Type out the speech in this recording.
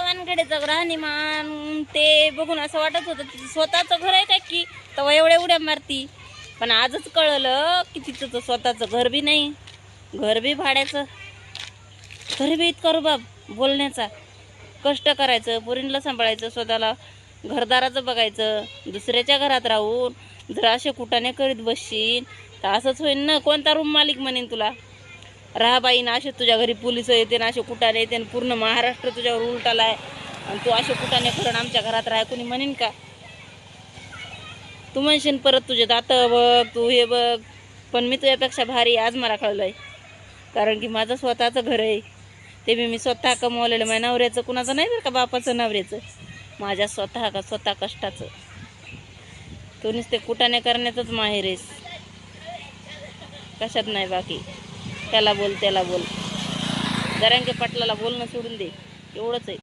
त्या वानखेडेचं राहणीमान ते बघून असं वाटत होतं तिचं स्वतःचं घर आहे काय की तेव्हा एवढ्या उड्या मारती. पण आजच कळलं की तिचं तर स्वतःचं घर बी नाही, घर बी भाड्याचं. तरी बी इतका रुबाब बोलण्याचा. कष्ट करायचं, पोरींला सांभाळायचं, स्वतःला घरदाराचं बघायचं. दुसऱ्याच्या घरात राहून जर असे कुटाने करीत बसशील तर असंच होईल ना. कोणता रूम मालिक म्हणेन तुला राहा बाई ना, असे तुझ्या घरी पोलिस येते ना, असे कुटाने येते ना, पूर्ण महाराष्ट्र तुझ्यावर उलटालाय आणि तू असे कुटाने करून आमच्या घरात राहा, कोणी म्हणेन का? तू म्हणशील परत तुझे दात बघ, तू हे बघ. पण मी तुझ्यापेक्षा भारी आज मला कळलंय. कारण की माझं स्वतःचं घर आहे, ते बी मी स्वतः कमवलेलं. माझ्या नवऱ्याचं कुणाचं नाही बरं का, बापाचं नवऱ्याचं, माझ्या स्वतः कष्टाचं. तू नुसते कुटाने करण्यातच माहेर आहेस, कशात नाही. बाकी त्याला बोल त्याला बोल, जरांगे पाटलाला बोलणं सोडून दे, एवढंच आहे.